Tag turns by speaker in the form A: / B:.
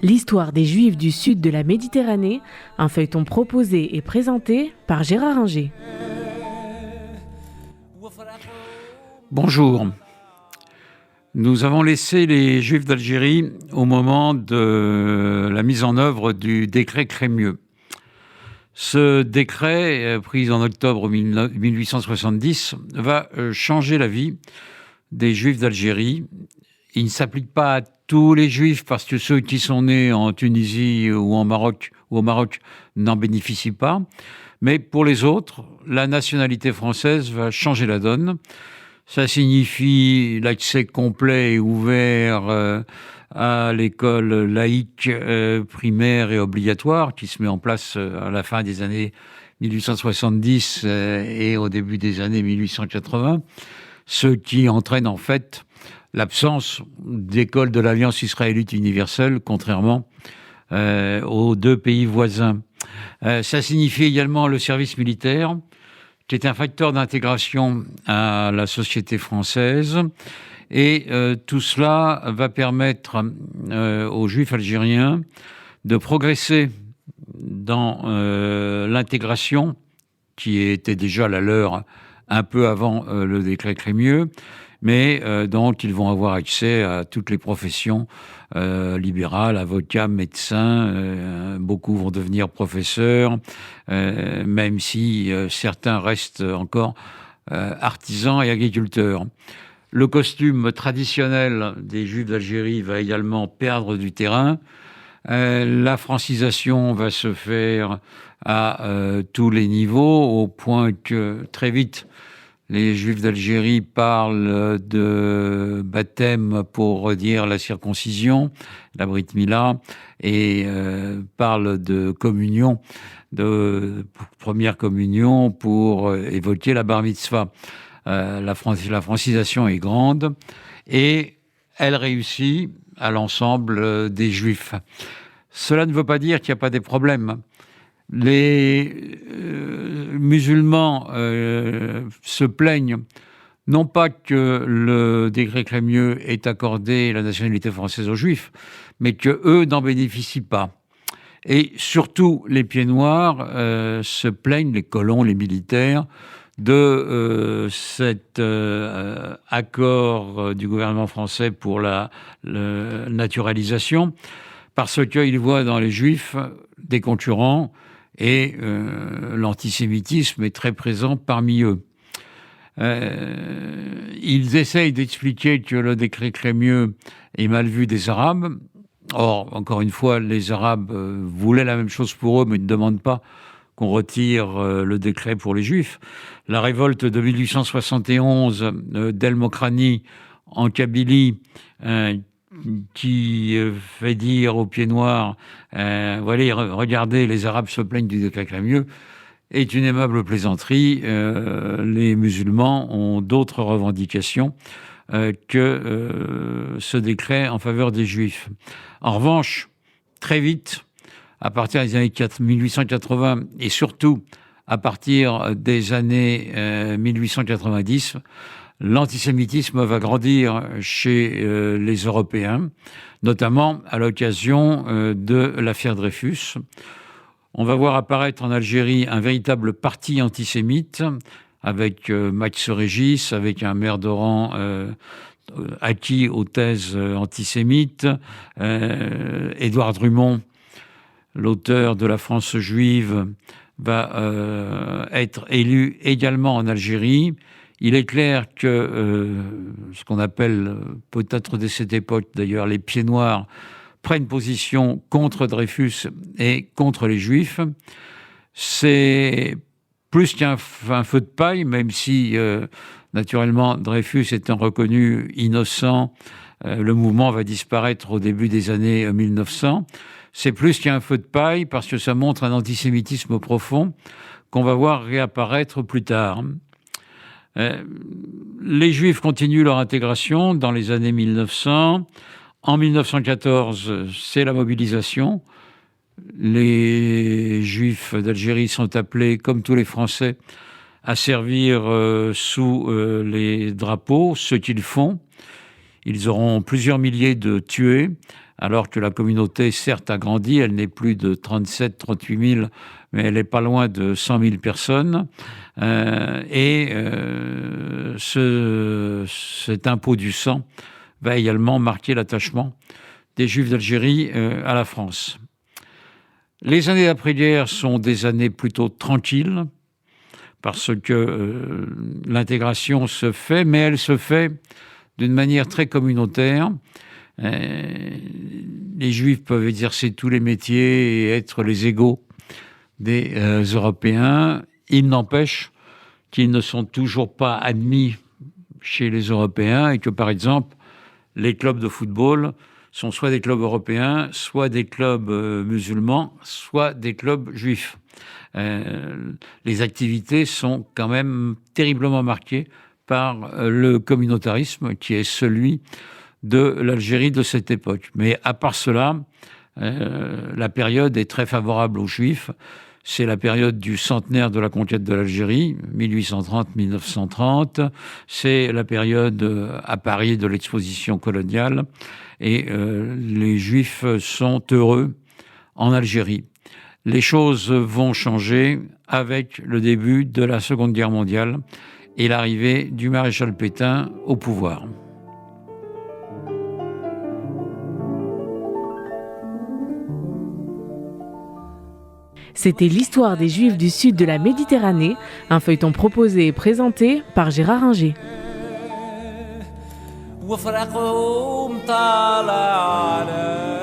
A: L'histoire des Juifs du sud de la Méditerranée, un feuilleton proposé et présenté par Gérard Inger.
B: Bonjour. Nous avons laissé les Juifs d'Algérie au moment de la mise en œuvre du décret Crémieux. Ce décret, pris en octobre 1870, va changer la vie des Juifs d'Algérie. Il ne s'applique pas à tous les Juifs parce que ceux qui sont nés en Tunisie ou au Maroc n'en bénéficient pas. Mais pour les autres, la nationalité française va changer la donne. Ça signifie l'accès complet et ouvert à l'école laïque primaire et obligatoire qui se met en place à la fin des années 1870 et au début des années 1880, ce qui entraîne en fait l'absence d'école de l'Alliance israélite universelle, contrairement aux deux pays voisins. Ça signifie également le service militaire, qui est un facteur d'intégration à la société française. Et tout cela va permettre aux Juifs algériens de progresser dans l'intégration, qui était déjà la leur un peu avant le décret Crémieux, mais donc ils vont avoir accès à toutes les professions libérales, avocats, médecins, beaucoup vont devenir professeurs, même si certains restent encore artisans et agriculteurs. Le costume traditionnel des Juifs d'Algérie va également perdre du terrain. La francisation va se faire à tous les niveaux, au point que très vite, les Juifs d'Algérie parlent de baptême pour dire la circoncision, la Brit Mila, et parlent de communion, de première communion pour évoquer la Bar Mitzvah. La francisation est grande et elle réussit à l'ensemble des Juifs. Cela ne veut pas dire qu'il n'y a pas des problèmes. Les musulmans se plaignent non pas que le décret Crémieux ait accordé la nationalité française aux Juifs, mais qu'eux n'en bénéficient pas. Et surtout, les pieds noirs se plaignent, les colons, les militaires, de cet accord du gouvernement français pour la naturalisation, parce qu'ils voient dans les Juifs des concurrents et l'antisémitisme est très présent parmi eux. Ils essayent d'expliquer que le décret Crémieux est mal vu des Arabes. Or, encore une fois, les Arabes voulaient la même chose pour eux, mais ne demandent pas qu'on retire le décret pour les Juifs. La révolte de 1871 d'El Mokrani en Kabylie, qui fait dire aux pieds noirs voilà, regardez, les Arabes se plaignent du décret Crémieux, est une aimable plaisanterie. Les musulmans ont d'autres revendications que ce décret en faveur des Juifs. En revanche, très vite, à partir des années 1880 et surtout à partir des années 1890, l'antisémitisme va grandir chez les Européens, notamment à l'occasion de l'affaire Dreyfus. On va voir apparaître en Algérie un véritable parti antisémite avec Max Régis, avec un maire d'Oran acquis aux thèses antisémites, Édouard Drummond, l'auteur de La France juive, va être élu également en Algérie. Il est clair que ce qu'on appelle, peut-être dès cette époque d'ailleurs, les pieds noirs, prennent position contre Dreyfus et contre les Juifs. C'est plus qu'un feu de paille, même si, naturellement, Dreyfus étant reconnu innocent, le mouvement va disparaître au début des années 1900. C'est plus qu'un feu de paille parce que ça montre un antisémitisme profond qu'on va voir réapparaître plus tard. Les Juifs continuent leur intégration dans les années 1900. En 1914, c'est la mobilisation. Les Juifs d'Algérie sont appelés, comme tous les Français, à servir sous les drapeaux, ce qu'ils font. Ils auront plusieurs milliers de tués, alors que la communauté, certes, a grandi. Elle n'est plus de 37-38 000, mais elle n'est pas loin de 100 000 personnes. Cet impôt du sang va également marquer l'attachement des Juifs d'Algérie à la France. Les années d'après-guerre sont des années plutôt tranquilles, parce que l'intégration se fait, mais elle se fait d'une manière très communautaire. Les Juifs peuvent exercer tous les métiers et être les égaux des Européens. Il n'empêche qu'ils ne sont toujours pas admis chez les Européens et que, par exemple, les clubs de football sont soit des clubs européens, soit des clubs musulmans, soit des clubs juifs. Les activités sont quand même terriblement marquées par le communautarisme qui est celui de l'Algérie de cette époque. Mais à part cela, la période est très favorable aux Juifs. C'est la période du centenaire de la conquête de l'Algérie, 1830-1930. C'est la période à Paris de l'exposition coloniale. Et les Juifs sont heureux en Algérie. Les choses vont changer avec le début de la Seconde Guerre mondiale et l'arrivée du maréchal Pétain au pouvoir.
A: C'était l'histoire des Juifs du sud de la Méditerranée, un feuilleton proposé et présenté par Gérard Inger.
C: وفرقهم طال على